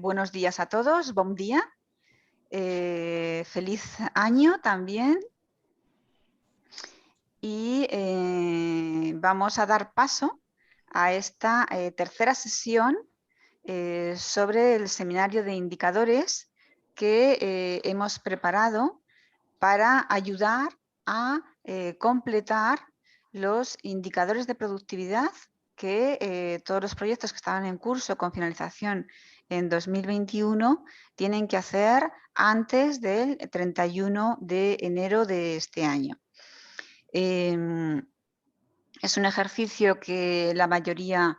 buenos días a todos, bon día. Feliz año también. Y vamos a dar paso a esta tercera sesión sobre el seminario de indicadores que hemos preparado para ayudar a completar los indicadores de productividad que todos los proyectos que estaban en curso con finalización en 2021 tienen que hacer antes del 31 de enero de este año. Es un ejercicio que la mayoría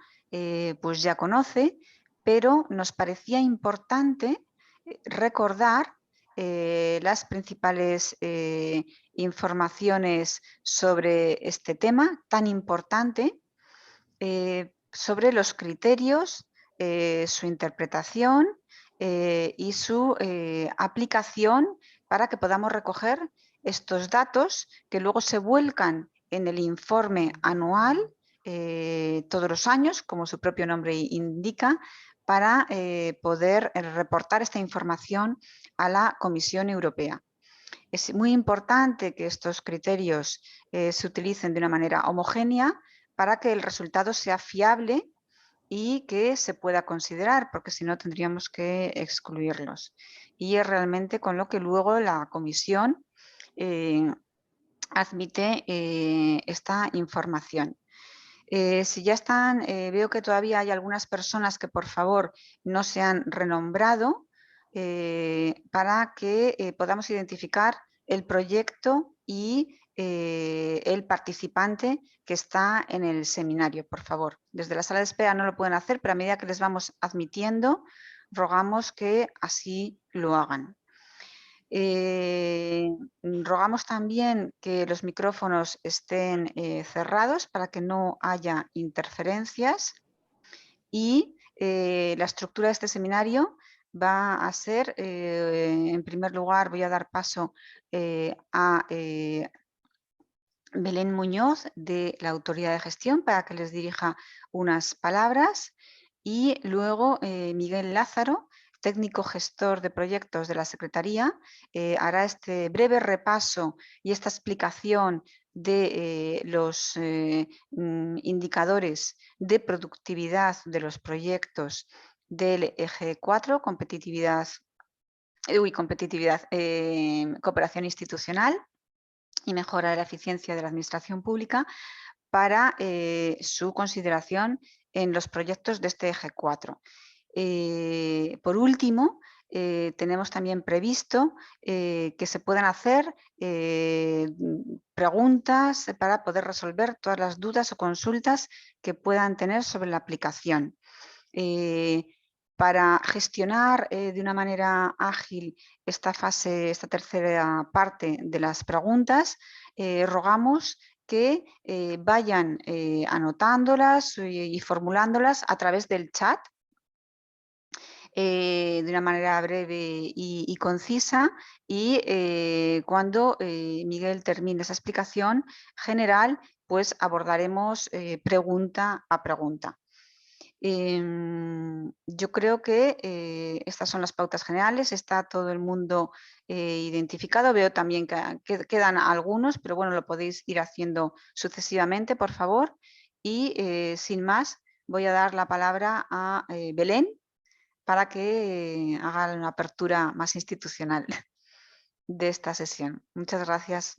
pues ya conoce, pero nos parecía importante recordar las principales informaciones sobre este tema tan importante, sobre los criterios, su interpretación y su aplicación para que podamos recoger estos datos que luego se vuelcan en el informe anual todos los años, como su propio nombre indica, para poder reportar esta información a la Comisión Europea. Es muy importante que estos criterios se utilicen de una manera homogénea para que el resultado sea fiable y que se pueda considerar, porque si no tendríamos que excluirlos. Y es realmente con lo que luego la Comisión admite esta información. Si ya están, veo que todavía hay algunas personas que por favor no se han renombrado para que podamos identificar el proyecto y el participante que está en el seminario, por favor. Desde la sala de espera no lo pueden hacer, pero a medida que les vamos admitiendo, rogamos que así lo hagan. Rogamos también que los micrófonos estén cerrados para que no haya interferencias y la estructura de este seminario va a ser, en primer lugar, voy a dar paso a Belén Muñoz de la Autoridad de Gestión para que les dirija unas palabras y luego Miguel Lázaro, técnico gestor de proyectos de la Secretaría, hará este breve repaso y esta explicación de los indicadores de productividad de los proyectos del eje 4, competitividad, cooperación institucional y mejora de la eficiencia de la administración pública para su consideración en los proyectos de este eje 4. Por último, tenemos también previsto que se puedan hacer preguntas para poder resolver todas las dudas o consultas que puedan tener sobre la aplicación. Para gestionar de una manera ágil esta fase, esta tercera parte de las preguntas, rogamos que vayan anotándolas y formulándolas a través del chat de una manera breve y concisa y cuando Miguel termine esa explicación general, pues abordaremos pregunta a pregunta. Yo creo que estas son las pautas generales, está todo el mundo identificado, veo también que quedan algunos, pero bueno, lo podéis ir haciendo sucesivamente, por favor. Y sin más, voy a dar la palabra a Belén para que haga una apertura más institucional de esta sesión. Muchas gracias.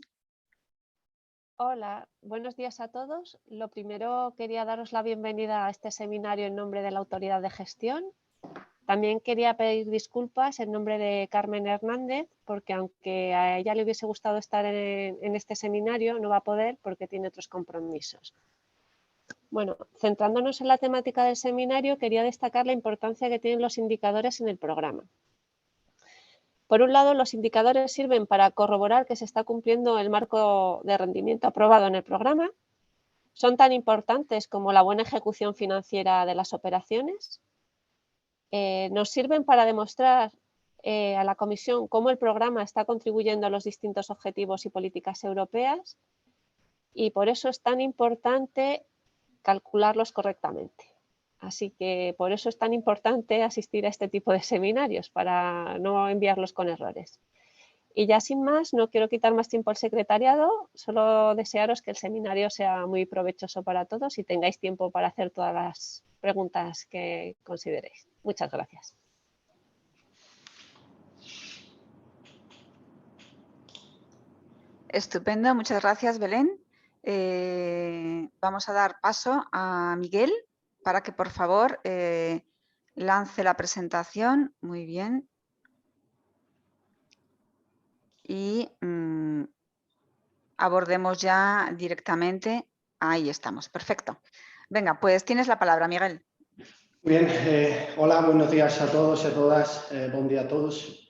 Hola, buenos días a todos. Lo primero, quería daros la bienvenida a este seminario en nombre de la Autoridad de Gestión. También quería pedir disculpas en nombre de Carmen Hernández, porque aunque a ella le hubiese gustado estar en este seminario, no va a poder porque tiene otros compromisos. Bueno, centrándonos en la temática del seminario, quería destacar la importancia que tienen los indicadores en el programa. Por un lado, los indicadores sirven para corroborar que se está cumpliendo el marco de rendimiento aprobado en el programa. Son tan importantes como la buena ejecución financiera de las operaciones. Nos sirven para demostrar a la Comisión cómo el programa está contribuyendo a los distintos objetivos y políticas europeas y por eso es tan importante calcularlos correctamente. Así que por eso es tan importante asistir a este tipo de seminarios, para no enviarlos con errores. Y ya sin más, no quiero quitar más tiempo al secretariado, solo desearos que el seminario sea muy provechoso para todos y tengáis tiempo para hacer todas las preguntas que consideréis. Muchas gracias. Estupendo, muchas gracias, Belén. Vamos a dar paso a Miguel para que, por favor, lance la presentación. Muy bien. Y abordemos ya directamente. Ahí estamos, perfecto. Venga, pues tienes la palabra, Miguel. Bien, hola, buenos días a todos y a todas. Buen día a todos.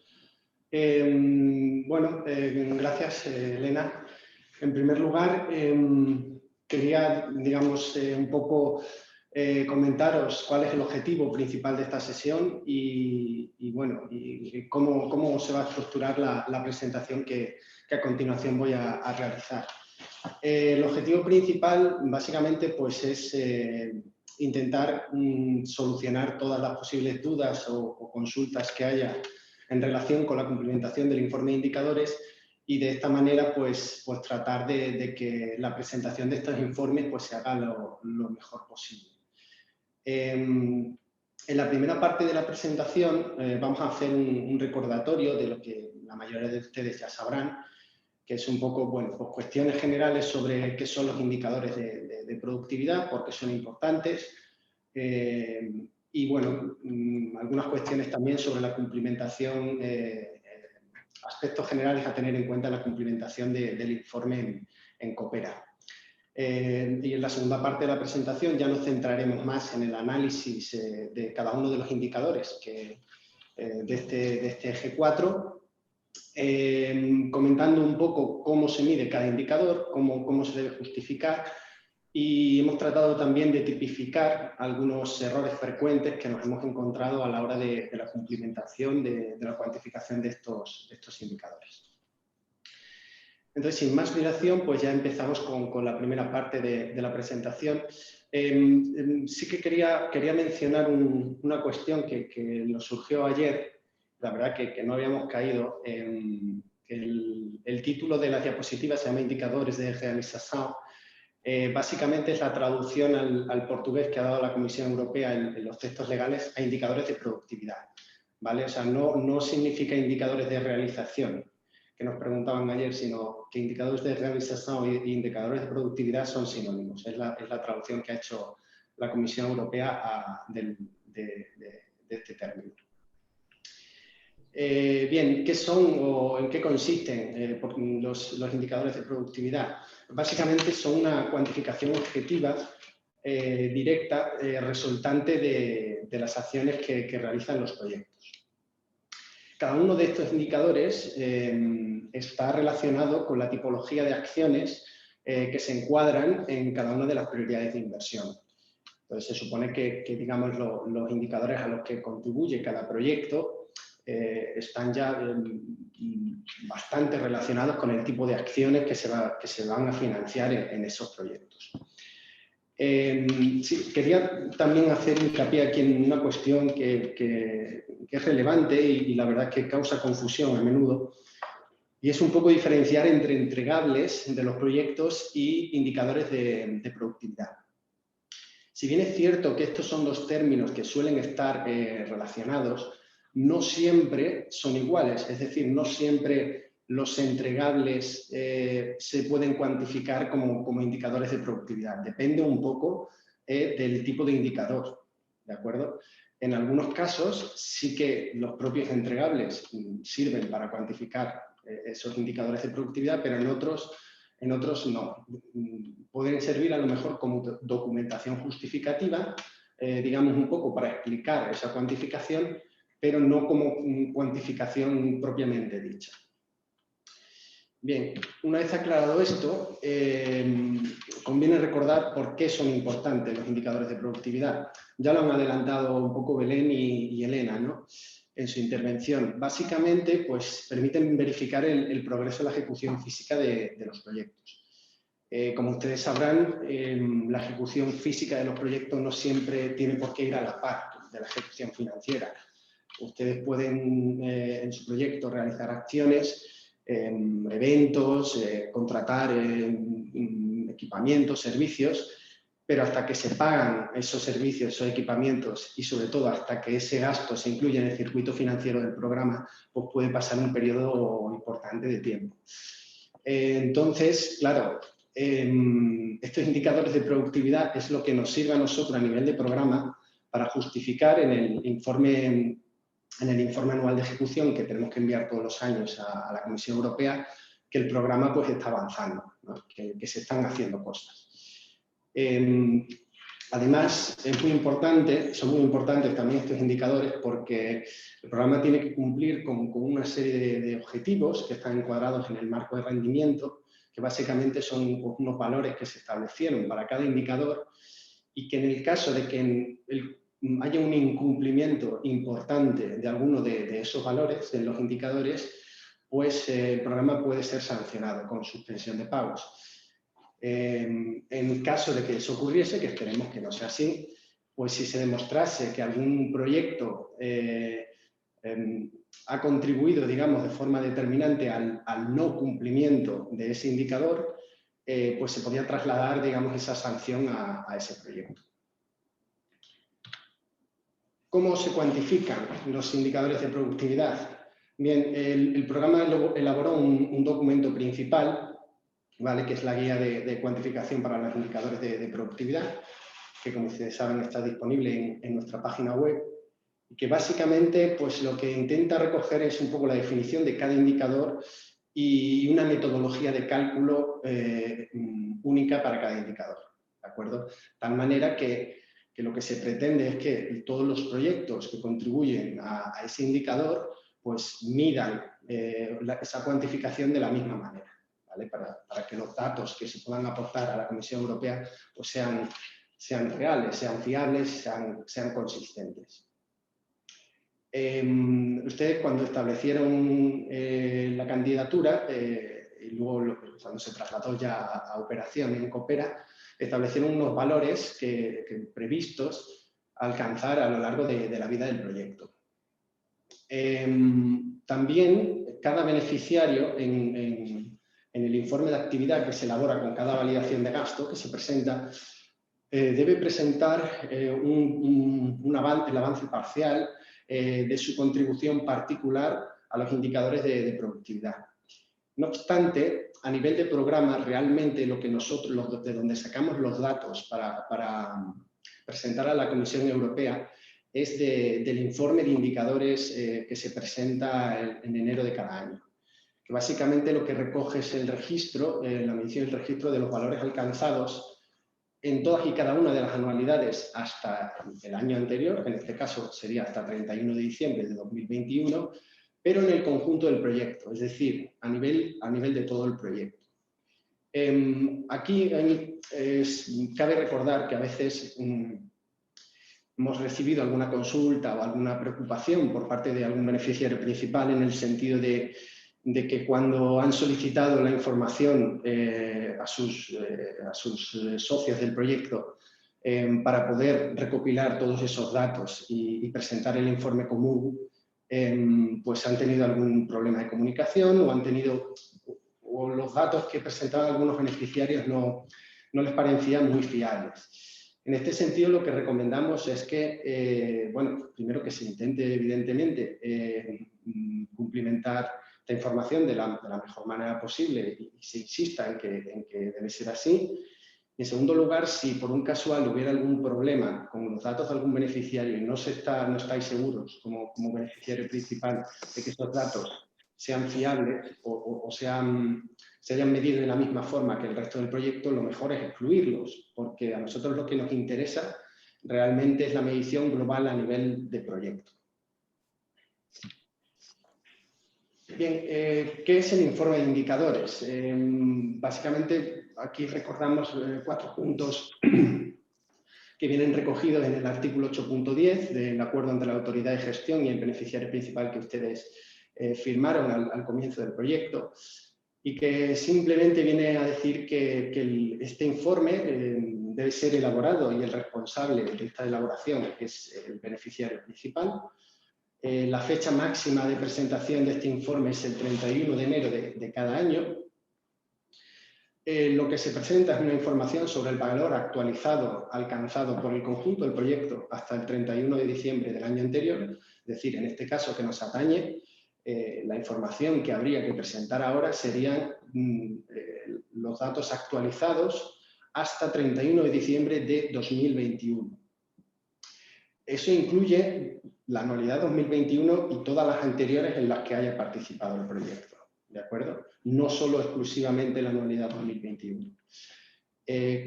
Gracias, Elena. En primer lugar, quería, digamos, un poco comentaros cuál es el objetivo principal de esta sesión y cómo se va a estructurar la presentación que a continuación voy a realizar. El objetivo principal, básicamente, pues es intentar solucionar todas las posibles dudas o consultas que haya en relación con la cumplimentación del informe de indicadores y de esta manera pues tratar de que la presentación de estos informes pues se haga lo mejor posible. En la primera parte de la presentación vamos a hacer un recordatorio de lo que la mayoría de ustedes ya sabrán, que es un poco, bueno, pues cuestiones generales sobre qué son los indicadores de productividad, por qué son importantes, y bueno, algunas cuestiones también sobre la cumplimentación, aspectos generales a tener en cuenta en la cumplimentación del informe en Coopera. Y en la segunda parte de la presentación ya nos centraremos más en el análisis de cada uno de los indicadores de este eje 4, comentando un poco cómo se mide cada indicador, cómo se debe justificar, y hemos tratado también de tipificar algunos errores frecuentes que nos hemos encontrado a la hora de la cumplimentación de la cuantificación de estos indicadores. Entonces, sin más dilación, pues ya empezamos con la primera parte de la presentación. Sí que quería mencionar una cuestión que nos surgió ayer. La verdad que no habíamos caído. El título de la diapositiva se llama Indicadores de realización. Básicamente es la traducción al portugués que ha dado la Comisión Europea en los textos legales a indicadores de productividad, ¿vale? O sea, no significa indicadores de realización, que nos preguntaban ayer, sino que indicadores de realización e indicadores de productividad son sinónimos. Es la traducción que ha hecho la Comisión Europea de este término. Bien, ¿qué son o en qué consisten los indicadores de productividad? Básicamente son una cuantificación objetiva directa resultante de las acciones que realizan los proyectos. Cada uno de estos indicadores está relacionado con la tipología de acciones que se encuadran en cada una de las prioridades de inversión. Entonces, se supone que digamos, los indicadores a los que contribuye cada proyecto están ya bastante relacionados con el tipo de acciones que se van a financiar en esos proyectos. Sí, quería también hacer hincapié aquí en una cuestión que es relevante y la verdad que causa confusión a menudo, y es un poco diferenciar entre entregables de los proyectos y indicadores de productividad. Si bien es cierto que estos son dos términos que suelen estar relacionados, no siempre son iguales, es decir, no siempre los entregables se pueden cuantificar como indicadores de productividad. Depende un poco del tipo de indicador, ¿de acuerdo? En algunos casos sí que los propios entregables sirven para cuantificar esos indicadores de productividad, pero en otros no. Pueden servir a lo mejor como documentación justificativa, digamos un poco para explicar esa cuantificación, pero no como cuantificación propiamente dicha. Bien, una vez aclarado esto, conviene recordar por qué son importantes los indicadores de productividad. Ya lo han adelantado un poco Belén y Elena, ¿no?, en su intervención. Básicamente, pues permiten verificar el progreso de la ejecución física de los proyectos. Como ustedes sabrán, la ejecución física de los proyectos no siempre tiene por qué ir a la par de la ejecución financiera. Ustedes pueden en su proyecto realizar acciones, eventos, contratar equipamientos, servicios, pero hasta que se pagan esos servicios, esos equipamientos y sobre todo hasta que ese gasto se incluye en el circuito financiero del programa, pues puede pasar un periodo importante de tiempo. Entonces, claro, estos indicadores de productividad es lo que nos sirve a nosotros a nivel de programa para justificar en el informe anual de ejecución que tenemos que enviar todos los años a la Comisión Europea, que el programa pues está avanzando, ¿no? que se están haciendo cosas. Además, son muy importantes también estos indicadores porque el programa tiene que cumplir con una serie de objetivos que están encuadrados en el marco de rendimiento, que básicamente son unos valores que se establecieron para cada indicador y que en el caso de que haya un incumplimiento importante de alguno de esos valores, de los indicadores, pues el programa puede ser sancionado con suspensión de pagos. En el caso de que eso ocurriese, que esperemos que no sea así, pues si se demostrase que algún proyecto ha contribuido, digamos, de forma determinante al no cumplimiento de ese indicador, pues se podía trasladar, digamos, esa sanción a ese proyecto. ¿Cómo se cuantifican los indicadores de productividad? Bien, el programa elaboró un documento principal, ¿vale? Que es la guía de cuantificación para los indicadores de productividad, que como ustedes saben está disponible en nuestra página web, y que básicamente pues, lo que intenta recoger es un poco la definición de cada indicador y una metodología de cálculo única para cada indicador, ¿de acuerdo? De tal manera que lo que se pretende es que todos los proyectos que contribuyen a ese indicador pues midan esa cuantificación de la misma manera, ¿vale? Para que los datos que se puedan aportar a la Comisión Europea pues sean reales, sean fiables, sean consistentes. Ustedes cuando establecieron la candidatura y luego cuando se trasladó ya a operación en Coopera, establecieron unos valores previstos alcanzar a lo largo de la vida del proyecto. También cada beneficiario en el informe de actividad que se elabora con cada validación de gasto que se presenta, debe presentar el avance parcial de su contribución particular a los indicadores de productividad. No obstante, a nivel de programa, realmente lo que nosotros, de donde sacamos los datos para presentar a la Comisión Europea, es del informe de indicadores que se presenta en enero de cada año. Que básicamente lo que recoge es el registro, la medición y el registro de los valores alcanzados en todas y cada una de las anualidades hasta el año anterior, en este caso sería hasta 31 de diciembre de 2021, pero en el conjunto del proyecto, es decir, a nivel de todo el proyecto. Aquí cabe recordar que a veces hemos recibido alguna consulta o alguna preocupación por parte de algún beneficiario principal en el sentido de que cuando han solicitado la información a sus socios del proyecto para poder recopilar todos esos datos y presentar el informe común, pues han tenido algún problema de comunicación o los datos que presentaban algunos beneficiarios no les parecían muy fiables. En este sentido, lo que recomendamos es que, bueno, primero que se intente, evidentemente, cumplimentar esta información de la mejor manera posible y se insista en que debe ser así. En segundo lugar, si por un casual hubiera algún problema con los datos de algún beneficiario y no estáis seguros como beneficiario principal de que estos datos sean fiables o se hayan medido de la misma forma que el resto del proyecto, lo mejor es excluirlos, porque a nosotros lo que nos interesa realmente es la medición global a nivel de proyecto. Bien, ¿qué es el informe de indicadores? Básicamente, aquí recordamos 4 puntos que vienen recogidos en el artículo 8.10 del acuerdo entre la autoridad de gestión y el beneficiario principal que ustedes firmaron al comienzo del proyecto. y que simplemente viene a decir que este informe debe ser elaborado y el responsable de esta elaboración es el beneficiario principal. La fecha máxima de presentación de este informe es el 31 de enero de cada año. Lo que se presenta es una información sobre el valor actualizado alcanzado por el conjunto del proyecto hasta el 31 de diciembre del año anterior, es decir, en este caso que nos atañe, la información que habría que presentar ahora serían los datos actualizados hasta 31 de diciembre de 2021. Eso incluye la anualidad 2021 y todas las anteriores en las que haya participado el proyecto, ¿de acuerdo? No solo exclusivamente la anualidad 2021.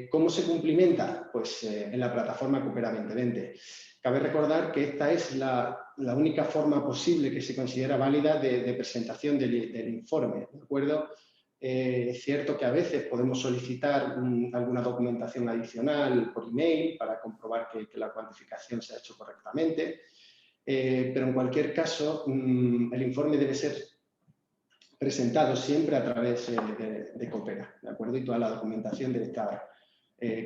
¿Cómo se cumplimenta? Pues en la plataforma Coopera 2020. Cabe recordar que esta es la única forma posible que se considera válida de presentación del informe, ¿de acuerdo? Es cierto que a veces podemos solicitar alguna documentación adicional por email para comprobar que la cuantificación se ha hecho correctamente, pero en cualquier caso el informe debe ser presentado siempre a través de Coopera, ¿de acuerdo? Y toda la documentación debe estar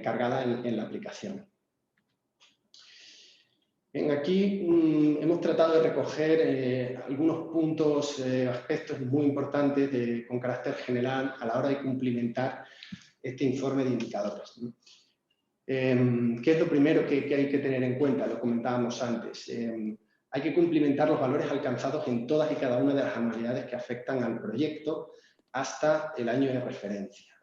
cargada en la aplicación. Bien, aquí hemos tratado de recoger algunos puntos, aspectos muy importantes con carácter general a la hora de cumplimentar este informe de indicadores, ¿no? ¿Qué es lo primero que hay que tener en cuenta? Lo comentábamos antes. Hay que cumplimentar los valores alcanzados en todas y cada una de las anualidades que afectan al proyecto hasta el año de referencia.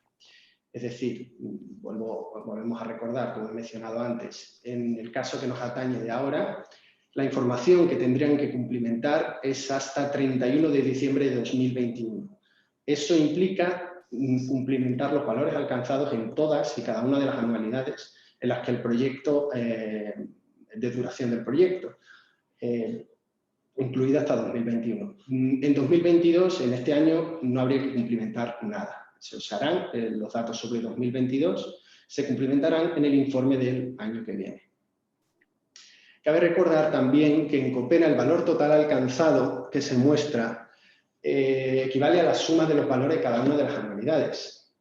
Es decir, volvemos a recordar, como he mencionado antes, en el caso que nos atañe de ahora, la información que tendrían que cumplimentar es hasta 31 de diciembre de 2021. Eso implica cumplimentar los valores alcanzados en todas y cada una de las anualidades en las que el proyecto, de duración del proyecto, incluida hasta 2021. En 2022, en este año, no habría que cumplimentar nada. Se usarán los datos sobre 2022, se cumplimentarán en el informe del año que viene. Cabe recordar también que en Coopera el valor total alcanzado que se muestra equivale a la suma de los valores de cada una de las anualidades.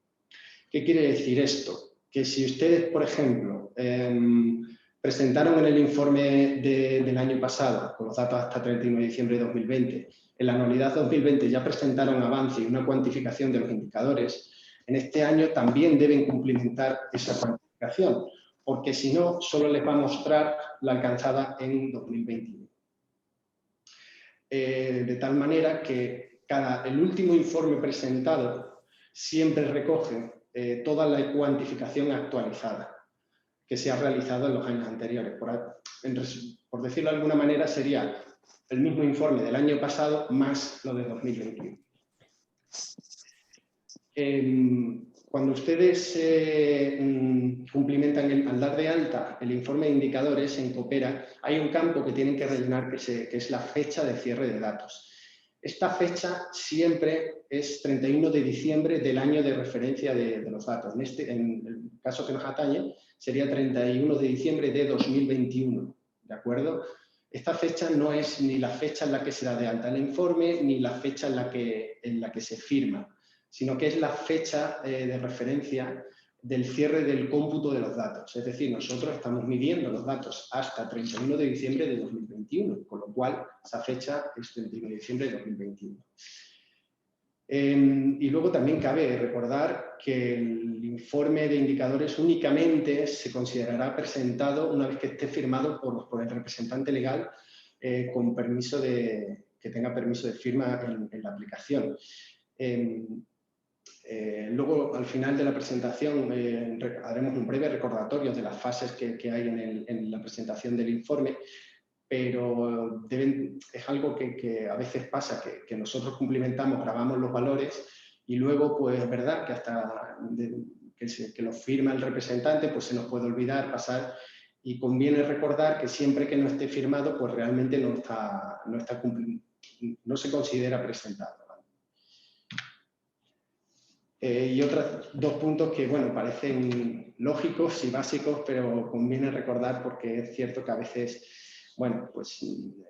¿Qué quiere decir esto? Que si ustedes, por ejemplo, presentaron en el informe del año pasado, con los datos hasta 31 de diciembre de 2020, en la anualidad 2020 ya presentaron avance y una cuantificación de los indicadores, en este año también deben cumplimentar esa cuantificación, porque si no, solo les va a mostrar la alcanzada en 2021. De tal manera que el último informe presentado siempre recoge toda la cuantificación actualizada que se ha realizado en los años anteriores. Por decirlo de alguna manera, sería el mismo informe del año pasado más lo de 2021. Cuando ustedes cumplimentan al dar de alta el informe de indicadores en Coopera, hay un campo que tienen que rellenar que es la fecha de cierre de datos. Esta fecha siempre es 31 de diciembre del año de referencia de los datos. En el caso que nos atañe, sería 31 de diciembre de 2021, ¿de acuerdo? Esta fecha no es ni la fecha en la que se da de alta el informe, ni la fecha en la que se firma, sino que es la fecha de referencia del cierre del cómputo de los datos. Es decir, nosotros estamos midiendo los datos hasta 31 de diciembre de 2021, con lo cual esa fecha es 31 de diciembre de 2021. Y luego también cabe recordar que el informe de indicadores únicamente se considerará presentado una vez que esté firmado por el representante legal con permiso que tenga permiso de firma en la aplicación. Luego, al final de la presentación, haremos un breve recordatorio de las fases que hay en la presentación del informe, pero es algo que a veces pasa, que nosotros cumplimentamos, grabamos los valores y luego, pues es verdad que hasta que lo firma el representante, pues se nos puede olvidar pasar, y conviene recordar que siempre que no esté firmado, pues realmente no se considera presentado. Y otros dos puntos que, bueno, parecen lógicos y básicos, pero conviene recordar porque es cierto que a veces, bueno, pues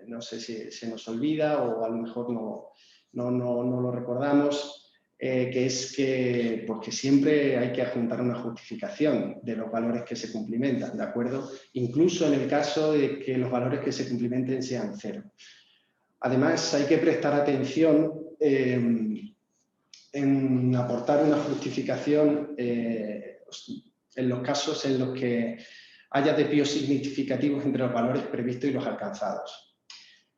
no sé si se nos olvida o a lo mejor no lo recordamos. que es que, pues que siempre hay que adjuntar una justificación de los valores que se cumplimentan, ¿de acuerdo? Incluso en el caso de que los valores que se cumplimenten sean 0. Además, hay que prestar atención en aportar una justificación en los casos en los que haya desvíos significativos entre los valores previstos y los alcanzados.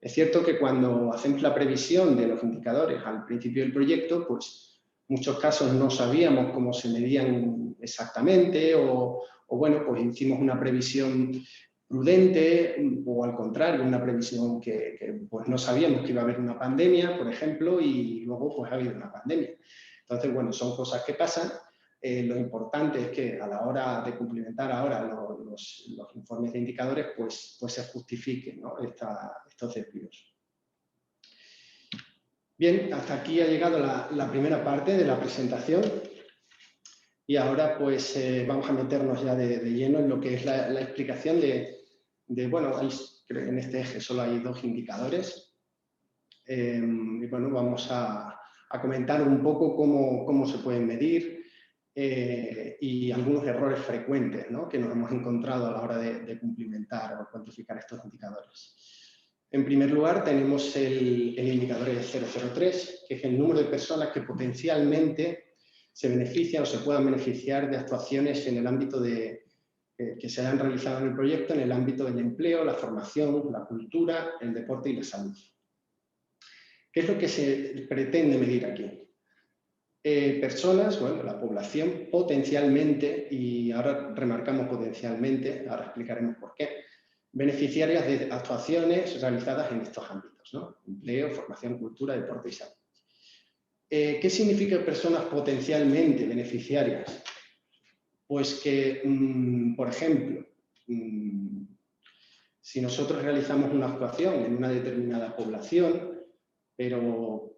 Es cierto que cuando hacemos la previsión de los indicadores al principio del proyecto, pues en muchos casos no sabíamos cómo se medían exactamente o bueno, pues hicimos una previsión prudente o al contrario, una previsión que pues no sabíamos que iba a haber una pandemia, por ejemplo, y luego pues ha habido una pandemia. Entonces, bueno, son cosas que pasan. Lo importante es que a la hora de cumplimentar ahora los informes de indicadores, pues se justifiquen, ¿no? estos desvíos. Bien, hasta aquí ha llegado la primera parte de la presentación y ahora pues vamos a meternos ya de lleno en lo que es la explicación bueno, en este eje solo hay 2 indicadores y bueno, vamos a comentar un poco cómo se pueden medir y algunos errores frecuentes, ¿no? que nos hemos encontrado a la hora de cumplimentar o cuantificar estos indicadores. En primer lugar, tenemos el indicador de 003, que es el número de personas que potencialmente se benefician o se puedan beneficiar de actuaciones en el ámbito que se hayan realizado en el proyecto, en el ámbito del empleo, la formación, la cultura, el deporte y la salud. ¿Qué es lo que se pretende medir aquí? Personas, bueno, la población potencialmente, y ahora remarcamos potencialmente, ahora explicaremos por qué, beneficiarias de actuaciones realizadas en estos ámbitos, ¿no? Empleo, formación, cultura, deporte y salud. ¿Qué significa personas potencialmente beneficiarias? Pues que, por ejemplo, si nosotros realizamos una actuación en una determinada población, pero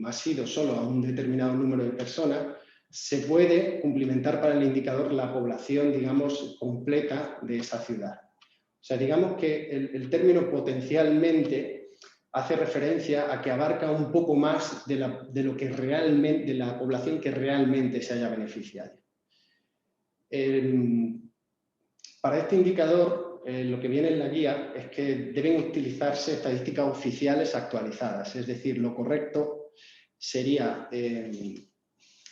ha sido solo a un determinado número de personas, se puede cumplimentar para el indicador la población, digamos, completa de esa ciudad. O sea, digamos que el término potencialmente hace referencia a que abarca un poco más de la población que realmente se haya beneficiado. Para este indicador, lo que viene en la guía es que deben utilizarse estadísticas oficiales actualizadas, es decir, lo correcto sería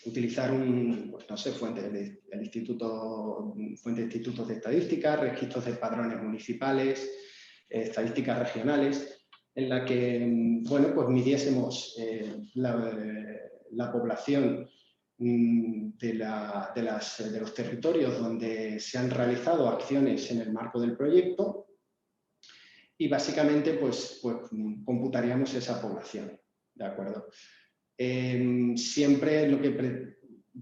utilizar fuentes de institutos de estadística, registros de padrones municipales, estadísticas regionales, en la que, bueno, pues midiésemos la población de los territorios donde se han realizado acciones en el marco del proyecto y básicamente pues computaríamos esa población, ¿de acuerdo? Siempre lo que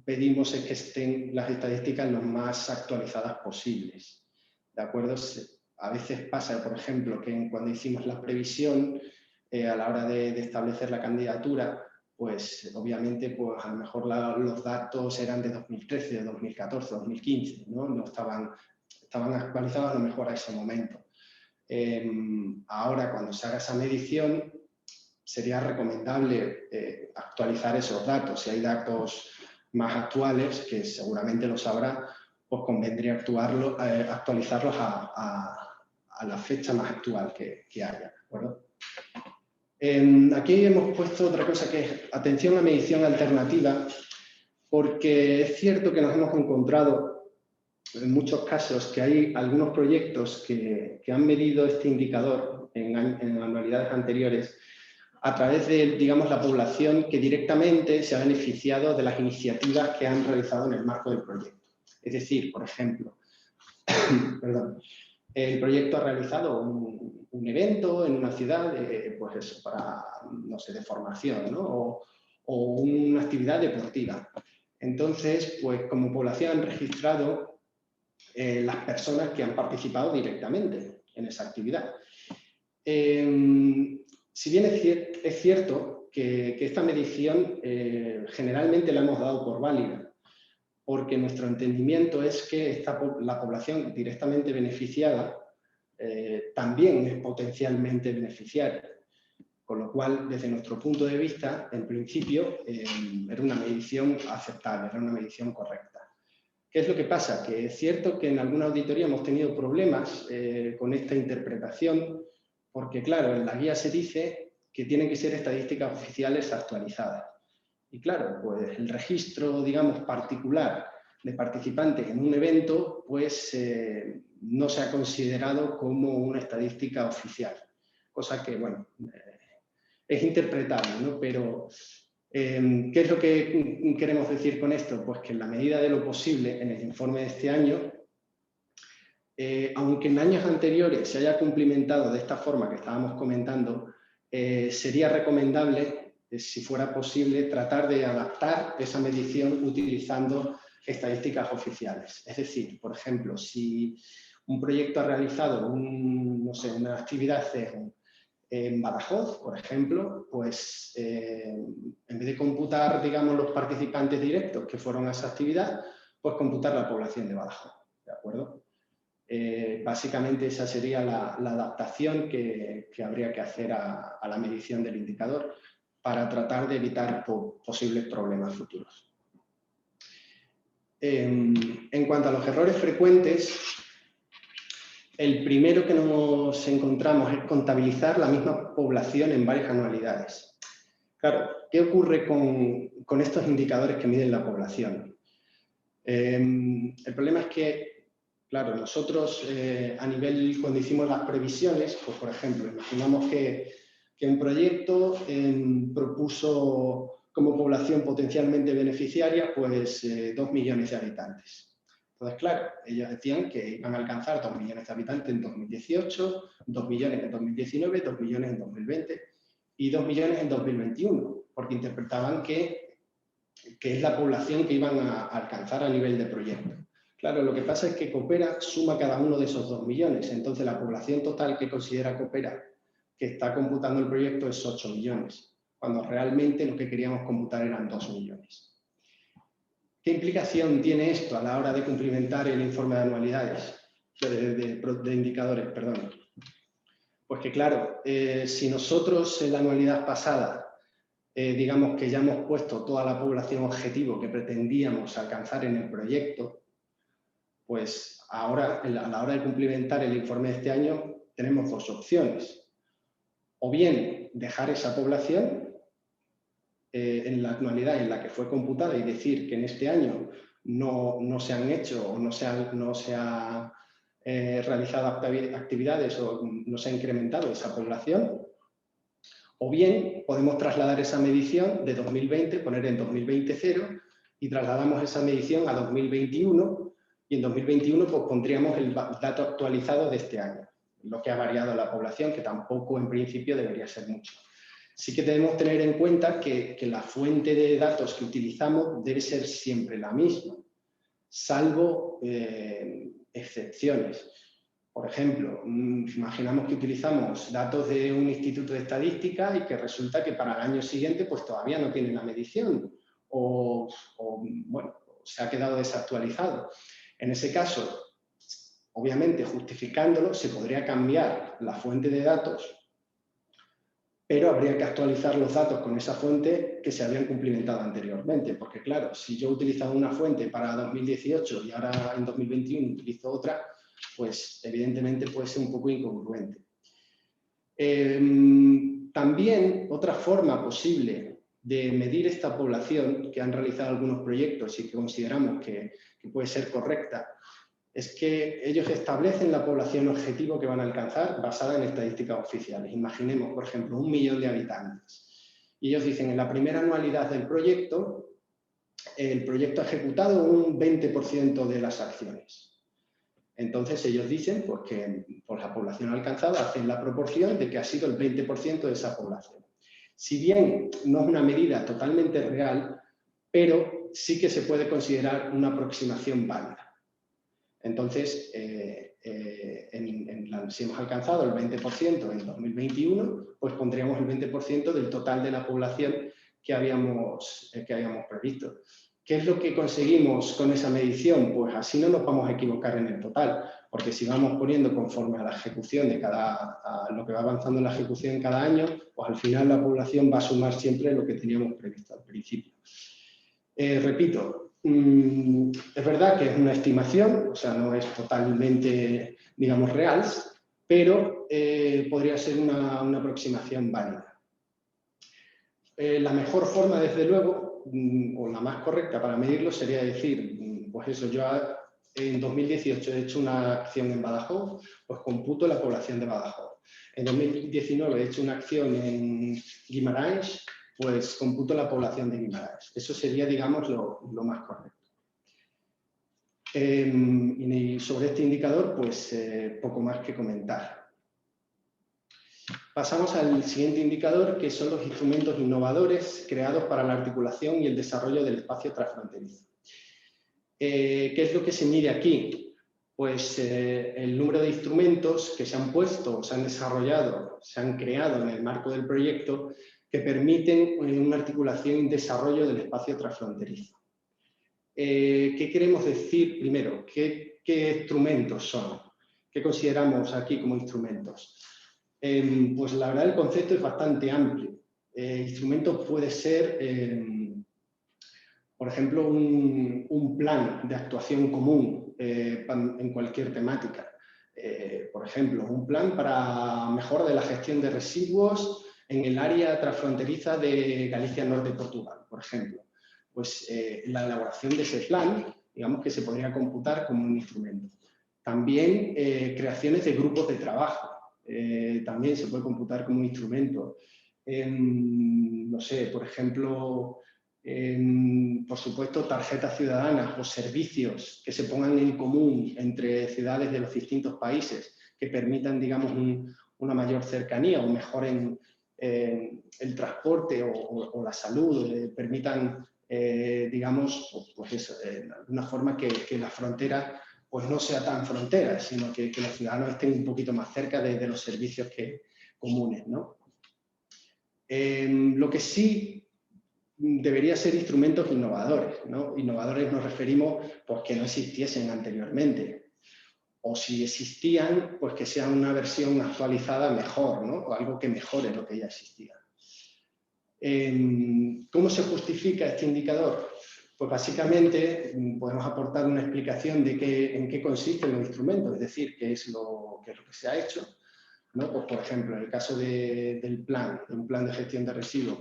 pedimos es que estén las estadísticas lo más actualizadas posibles, ¿de acuerdo? A veces pasa, por ejemplo, que cuando hicimos la previsión, a la hora de establecer la candidatura, pues obviamente pues a lo mejor los datos eran de 2013, de 2014, 2015, ¿no? No estaban actualizados a lo mejor a ese momento. Ahora, cuando se haga esa medición, sería recomendable actualizar esos datos. Si hay datos más actuales, que seguramente los habrá, pues convendría actualizarlos a la fecha más actual que haya, ¿de acuerdo? Aquí hemos puesto otra cosa que es atención a medición alternativa, porque es cierto que nos hemos encontrado en muchos casos que hay algunos proyectos que han medido este indicador en anualidades anteriores a través de, digamos, la población que directamente se ha beneficiado de las iniciativas que han realizado en el marco del proyecto. Es decir, por ejemplo, perdón, el proyecto ha realizado un evento en una ciudad, pues eso, para, no sé, de formación, ¿no? O una actividad deportiva. Entonces, pues como población han registrado las personas que han participado directamente en esa actividad. Si bien es cierto que esta medición generalmente la hemos dado por válida, porque nuestro entendimiento es que la población directamente beneficiada también es potencialmente beneficiaria. Con lo cual, desde nuestro punto de vista, en principio, era una medición aceptable, era una medición correcta. ¿Qué es lo que pasa? Que es cierto que en alguna auditoría hemos tenido problemas con esta interpretación, porque claro, en la guía se dice que tienen que ser estadísticas oficiales actualizadas. Y claro, pues el registro, digamos, particular de participantes en un evento, pues no se ha considerado como una estadística oficial. Cosa que, bueno, es interpretable, ¿no? Pero, ¿qué es lo que queremos decir con esto? Pues que en la medida de lo posible, en el informe de este año, aunque en años anteriores se haya cumplimentado de esta forma que estábamos comentando, sería recomendable, si fuera posible, tratar de adaptar esa medición utilizando estadísticas oficiales. Es decir, por ejemplo, si un proyecto ha realizado no sé, una actividad en Badajoz, por ejemplo, pues en vez de computar, digamos, los participantes directos que fueron a esa actividad, pues computar la población de Badajoz, ¿de acuerdo? Básicamente esa sería la adaptación que habría que hacer a la medición del indicador para tratar de evitar posibles problemas futuros. En cuanto a los errores frecuentes, el primero que nos encontramos es contabilizar la misma población en varias anualidades. Claro, ¿qué ocurre con estos indicadores que miden la población? El problema es que, claro, nosotros a nivel, cuando hicimos las previsiones, pues por ejemplo, imaginamos que un proyecto propuso como población potencialmente beneficiaria pues 2 millones de habitantes. Entonces, claro, ellos decían que iban a alcanzar 2 millones de habitantes en 2018, 2 millones en 2019, 2 millones en 2020 y 2 millones en 2021, porque interpretaban que es la población que iban a alcanzar a nivel de proyecto. Claro, lo que pasa es que Coopera suma cada uno de esos 2 millones, entonces la población total que considera Coopera que está computando el proyecto es 8 millones, cuando realmente lo que queríamos computar eran 2 millones. ¿Qué implicación tiene esto a la hora de cumplimentar el informe de anualidades, de indicadores, perdón? Pues que claro, si nosotros en la anualidad pasada, digamos que ya hemos puesto toda la población objetivo que pretendíamos alcanzar en el proyecto, pues ahora, a la hora de cumplimentar el informe de este año, tenemos dos opciones. O bien dejar esa población en la anualidad en la que fue computada y decir que en este año no se han hecho o no se ha realizado actividades o no se ha incrementado esa población, o bien podemos trasladar esa medición de 2020, poner en 2020 0 y trasladamos esa medición a 2021 y en 2021 pues pondríamos el dato actualizado de este año, lo que ha variado la población, que tampoco en principio debería ser mucho. Sí que debemos tener en cuenta que la fuente de datos que utilizamos debe ser siempre la misma, salvo excepciones. Por ejemplo, imaginamos que utilizamos datos de un instituto de estadística y que resulta que para el año siguiente pues todavía no tienen la medición o bueno, se ha quedado desactualizado. En ese caso, obviamente justificándolo, se podría cambiar la fuente de datos, pero habría que actualizar los datos con esa fuente que se habían cumplimentado anteriormente, porque claro, si yo utilizaba una fuente para 2018 y ahora en 2021 utilizo otra, pues evidentemente puede ser un poco incongruente. También otra forma posible de medir esta población, que han realizado algunos proyectos y que consideramos que puede ser correcta, es que ellos establecen la población objetivo que van a alcanzar basada en estadísticas oficiales. Imaginemos, por ejemplo, 1 millón de habitantes. Y ellos dicen, en la primera anualidad del proyecto, el proyecto ha ejecutado un 20% de las acciones. Entonces ellos dicen pues, que por la población alcanzada hacen la proporción de que ha sido el 20% de esa población. Si bien no es una medida totalmente real, pero sí que se puede considerar una aproximación válida. Entonces, si hemos alcanzado el 20% en 2021, pues pondríamos el 20% del total de la población que habíamos previsto. ¿Qué es lo que conseguimos con esa medición? Pues así no nos vamos a equivocar en el total, porque si vamos poniendo conforme a la ejecución de a lo que va avanzando en la ejecución cada año, pues al final la población va a sumar siempre lo que teníamos previsto al principio. Repito, es verdad que es una estimación, o sea, no es totalmente, digamos, real, pero podría ser una aproximación válida. La mejor forma, desde luego, o la más correcta para medirlo sería decir, pues eso, yo en 2018 he hecho una acción en Badajoz, pues computo la población de Badajoz. En 2019 he hecho una acción en Guimarães, pues computo la población de Guimarães. Eso sería, digamos, lo más correcto. Y sobre este indicador, pues poco más que comentar. Pasamos al siguiente indicador, que son los instrumentos innovadores creados para la articulación y el desarrollo del espacio transfronterizo. ¿Qué es lo que se mide aquí? Pues el número de instrumentos que se han puesto, se han desarrollado, se han creado en el marco del proyecto que permiten una articulación y desarrollo del espacio transfronterizo. ¿Qué queremos decir primero? ¿Qué instrumentos son? ¿Qué consideramos aquí como instrumentos? Pues la verdad el concepto es bastante amplio. Instrumento puede ser, por ejemplo, un plan de actuación común en cualquier temática. Por ejemplo, un plan para mejora de la gestión de residuos en el área transfronteriza de Galicia Norte y Portugal, por ejemplo. Pues la elaboración de ese plan, digamos que se podría computar como un instrumento. También creaciones de grupos de trabajo. También se puede computar como un instrumento. No sé, por ejemplo, por supuesto, tarjetas ciudadanas o servicios que se pongan en común entre ciudades de los distintos países que permitan, digamos, una mayor cercanía o mejoren el transporte o la salud, permitan, digamos, pues eso, de alguna forma que la frontera pues no sea tan frontera, sino que los ciudadanos estén un poquito más cerca de los servicios comunes, ¿no? Lo que sí debería ser instrumentos innovadores, ¿no? Innovadores nos referimos pues que no existiesen anteriormente, o si existían, pues que sean una versión actualizada mejor, ¿no? O algo que mejore lo que ya existía. ¿Cómo se justifica este indicador? Pues básicamente podemos aportar una explicación de en qué consisten los instrumentos, es decir, qué es lo que se ha hecho, ¿no? Pues, por ejemplo, en el caso de un plan de gestión de residuos,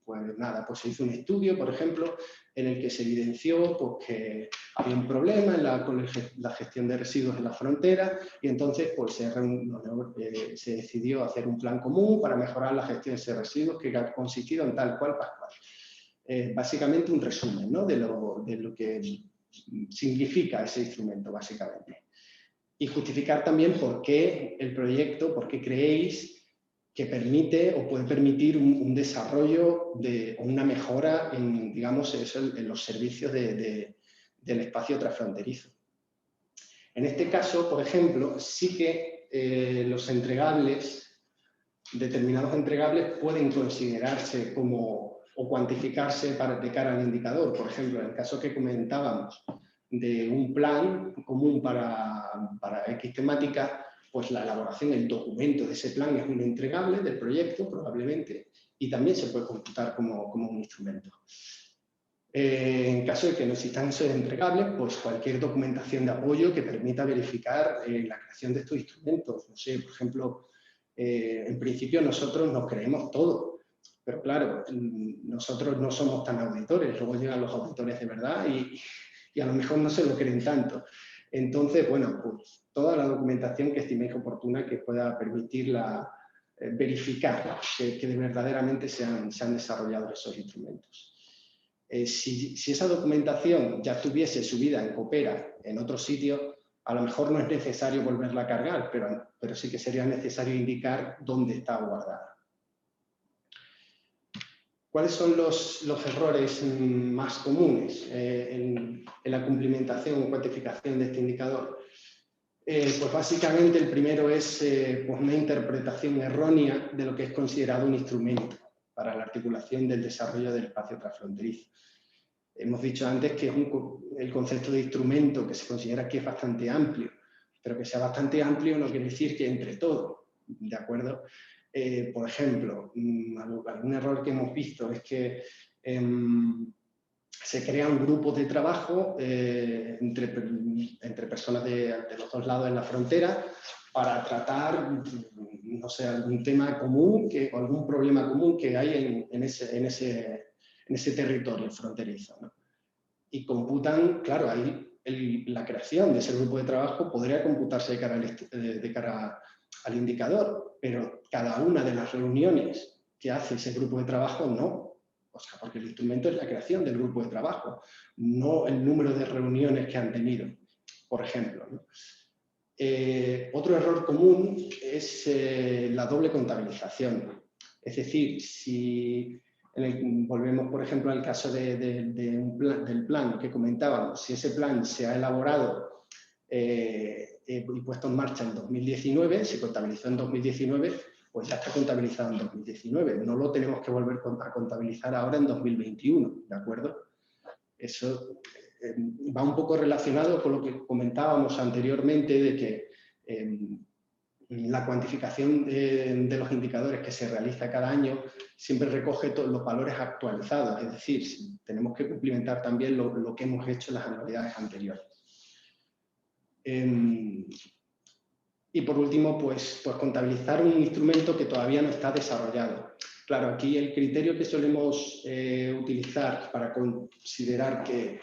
pues nada, pues se hizo un estudio, por ejemplo, en el que se evidenció pues, que había un problema con la gestión de residuos en la frontera y entonces pues, se decidió hacer un plan común para mejorar la gestión de residuos que ha consistido en tal cual, pascual. Básicamente un resumen, ¿no? de lo que significa ese instrumento, básicamente. Y justificar también por qué el proyecto, por qué creéis que permite o puede permitir un desarrollo o una mejora en, digamos, en los servicios del espacio transfronterizo. En este caso, por ejemplo, sí que los entregables, determinados entregables pueden considerarse como o cuantificarse de cara al indicador. Por ejemplo, en el caso que comentábamos de un plan común para X temática, pues la elaboración, el documento de ese plan es un entregable del proyecto, probablemente, y también se puede computar como un instrumento. En caso de que no existan esos entregables, pues cualquier documentación de apoyo que permita verificar la creación de estos instrumentos. No sé, por ejemplo, en principio nosotros nos creemos todo, pero claro, nosotros no somos tan auditores, luego llegan los auditores de verdad y a lo mejor no se lo creen tanto. Entonces, bueno, pues toda la documentación que estiméis oportuna que pueda permitir verificar que verdaderamente se han desarrollado esos instrumentos. Si esa documentación ya estuviese subida en Coopera en otro sitio, a lo mejor no es necesario volverla a cargar, pero sí que sería necesario indicar dónde está guardada. ¿Cuáles son los errores más comunes en la cumplimentación o cuantificación de este indicador? Pues básicamente el primero es pues una interpretación errónea de lo que es considerado un instrumento para la articulación del desarrollo del espacio transfronterizo. Hemos dicho antes que es el concepto de instrumento que se considera que es bastante amplio, pero que sea bastante amplio no quiere decir que entre todo, ¿de acuerdo? Por ejemplo, algún error que hemos visto es que se crean grupos de trabajo entre personas de los dos lados de la frontera para tratar, no sé, algún tema común o algún problema común que hay en ese territorio fronterizo, ¿no? Y computan, claro, ahí la creación de ese grupo de trabajo podría computarse de cara al indicador, pero cada una de las reuniones que hace ese grupo de trabajo no. O sea, porque el instrumento es la creación del grupo de trabajo, no el número de reuniones que han tenido, por ejemplo, ¿no? Otro error común es la doble contabilización. Es decir, si volvemos, por ejemplo, al caso del plan que comentábamos, si ese plan se ha elaborado y puesto en marcha en 2019, se contabilizó en 2019, pues ya está contabilizado en 2019. No lo tenemos que volver a contabilizar ahora en 2021, ¿de acuerdo? Eso va un poco relacionado con lo que comentábamos anteriormente de que la cuantificación de los indicadores que se realiza cada año siempre recoge todos los valores actualizados, es decir, tenemos que cumplimentar también lo que hemos hecho en las anualidades anteriores. Y por último, pues contabilizar un instrumento que todavía no está desarrollado. Claro, aquí el criterio que solemos utilizar para considerar que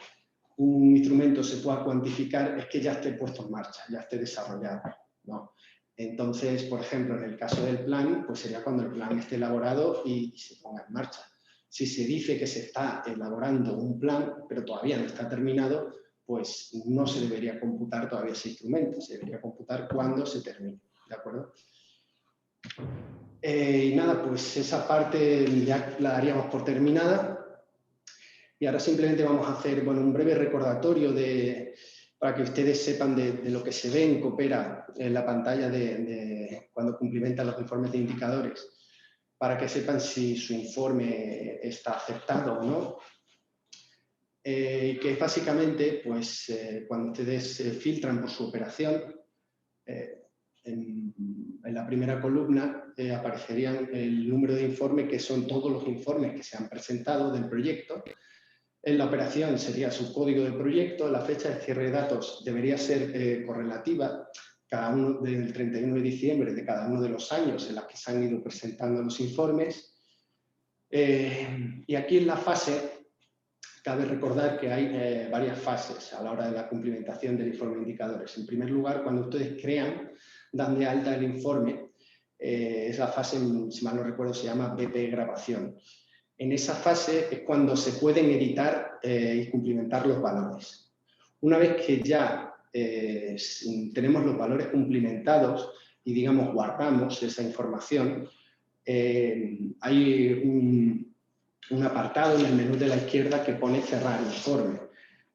un instrumento se pueda cuantificar es que ya esté puesto en marcha, ya esté desarrollado, ¿no? Entonces, por ejemplo, en el caso del plan, pues sería cuando el plan esté elaborado y se ponga en marcha. Si se dice que se está elaborando un plan, pero todavía no está terminado, pues no se debería computar todavía ese instrumento, se debería computar cuando se termine, ¿de acuerdo? Y nada, pues esa parte ya la daríamos por terminada. Y ahora simplemente vamos a hacer un breve recordatorio para que ustedes sepan de lo que se ve en Coopera en la pantalla cuando cumplimentan los informes de indicadores, para que sepan si su informe está aceptado o no. Que es básicamente, pues, cuando ustedes filtran por su operación, en la primera columna aparecerían el número de informes, que son todos los informes que se han presentado del proyecto. En la operación sería su código de proyecto, la fecha de cierre de datos debería ser correlativa, cada uno del 31 de diciembre de cada uno de los años en los que se han ido presentando los informes. Y aquí en la fase, cabe recordar que hay varias fases a la hora de la cumplimentación del informe de indicadores. En primer lugar, cuando ustedes dan de alta el informe, es la fase, si mal no recuerdo, se llama BP grabación. En esa fase es cuando se pueden editar y cumplimentar los valores. Una vez que ya tenemos los valores cumplimentados y, digamos, guardamos esa información, hay un apartado en el menú de la izquierda que pone cerrar informe.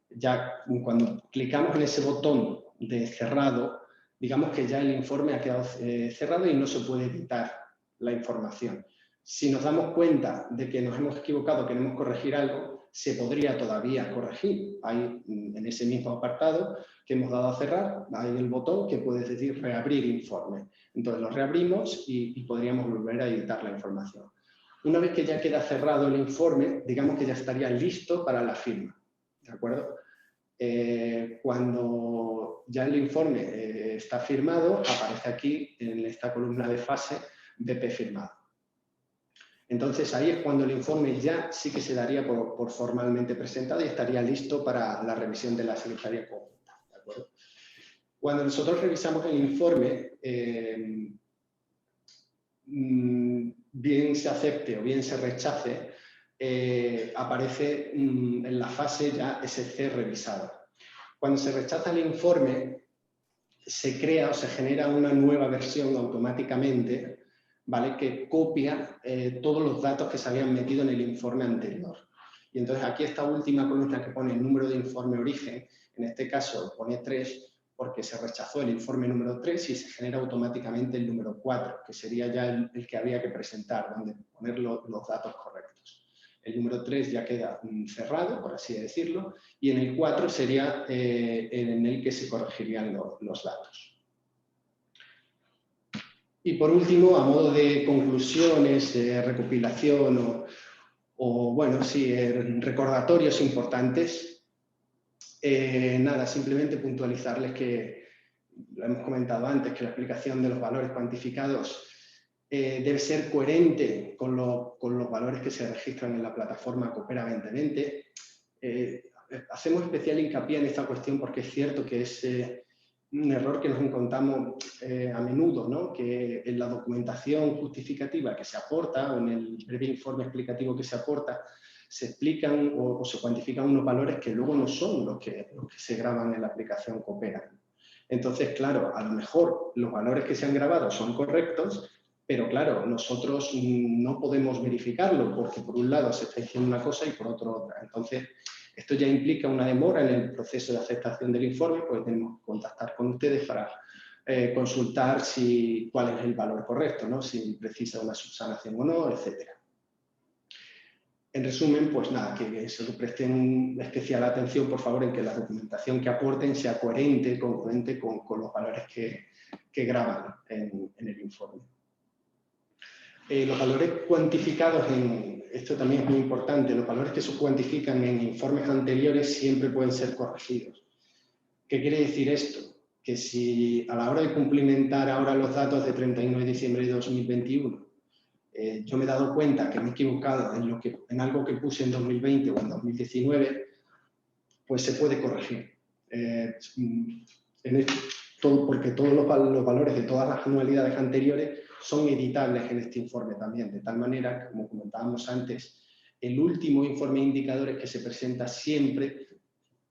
Ya cuando clicamos en ese botón de cerrado, digamos que ya el informe ha quedado cerrado y no se puede editar la información. Si nos damos cuenta de que nos hemos equivocado, queremos corregir algo, se podría todavía corregir. Hay en ese mismo apartado que hemos dado a cerrar, hay el botón que puede decir reabrir informe. Entonces lo reabrimos y podríamos volver a editar la información. Una vez que ya queda cerrado el informe, digamos que ya estaría listo para la firma, ¿de acuerdo? Cuando ya el informe está firmado, aparece aquí en esta columna de fase BP firmado. Entonces ahí es cuando el informe ya sí que se daría por formalmente presentado y estaría listo para la revisión de la Secretaría Conjunta, ¿de acuerdo? Cuando nosotros revisamos el informe, bien se acepte o bien se rechace, aparece en la fase ya SC revisado. Cuando se rechaza el informe, se crea o se genera una nueva versión automáticamente, ¿vale? Que copia todos los datos que se habían metido en el informe anterior. Y entonces aquí esta última columna que pone el número de informe origen, en este caso pone 3, porque se rechazó el informe número 3 y se genera automáticamente el número 4, que sería ya el que había que presentar, donde poner los datos correctos. El número 3 ya queda cerrado, por así decirlo, y en el 4 sería en el que se corregirían los datos. Y por último, a modo de conclusiones, recopilación o bueno, sí, recordatorios importantes, nada, simplemente puntualizarles que, lo hemos comentado antes, que la explicación de los valores cuantificados debe ser coherente con los valores que se registran en la plataforma Coopera 2020. Hacemos especial hincapié en esta cuestión porque es cierto que es un error que nos encontramos a menudo, ¿no? Que en la documentación justificativa que se aporta o en el breve informe explicativo que se aporta se explican o se cuantifican unos valores que luego no son los que se graban en la aplicación Coopera. Entonces, claro, a lo mejor los valores que se han grabado son correctos, pero claro, nosotros no podemos verificarlo porque por un lado se está diciendo una cosa y por otro otra. Entonces, esto ya implica una demora en el proceso de aceptación del informe, pues tenemos que contactar con ustedes para consultar cuál es el valor correcto, ¿no? Si precisa una subsanación o no, etcétera. En resumen, pues nada, que se presten especial atención, por favor, en que la documentación que aporten sea coherente, congruente con los valores que graban en el informe. Los valores cuantificados esto también es muy importante, los valores que se cuantifican en informes anteriores siempre pueden ser corregidos. ¿Qué quiere decir esto? Que si a la hora de cumplimentar ahora los datos de 31 de diciembre de 2021, yo me he dado cuenta que me he equivocado en algo que puse en 2020 o en 2019, pues se puede corregir. Porque todos los valores de todas las anualidades anteriores son editables en este informe también, de tal manera que, como comentábamos antes, el último informe de indicadores que se presenta siempre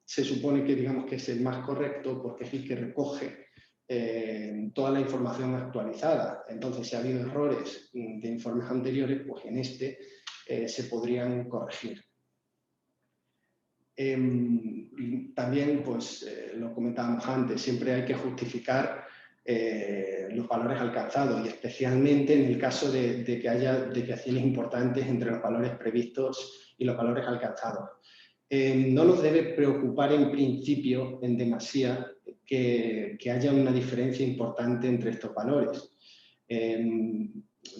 se supone que, digamos, que es el más correcto porque es el que recoge toda la información actualizada. Entonces, si ha habido errores de informes anteriores, pues en este se podrían corregir. También, pues, lo comentábamos antes, siempre hay que justificar los valores alcanzados y especialmente en el caso de que haya desviaciones importantes entre los valores previstos y los valores alcanzados. No nos debe preocupar en principio, en demasía, que haya una diferencia importante entre estos valores.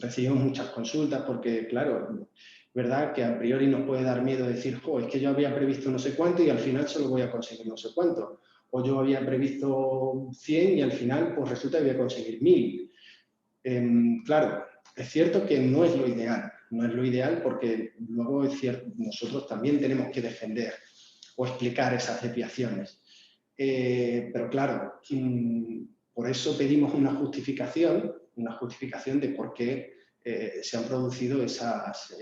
Recibimos muchas consultas porque, claro, ¿verdad? Que a priori nos puede dar miedo decir, jo, es que yo había previsto no sé cuánto y al final solo voy a conseguir no sé cuánto. O yo había previsto 100 y al final pues resulta que voy a conseguir 1000. Claro, es cierto que no es lo ideal. No es lo ideal porque luego es cierto, nosotros también tenemos que defender o explicar esas desviaciones. Pero claro, por eso pedimos una justificación de por qué se han producido esas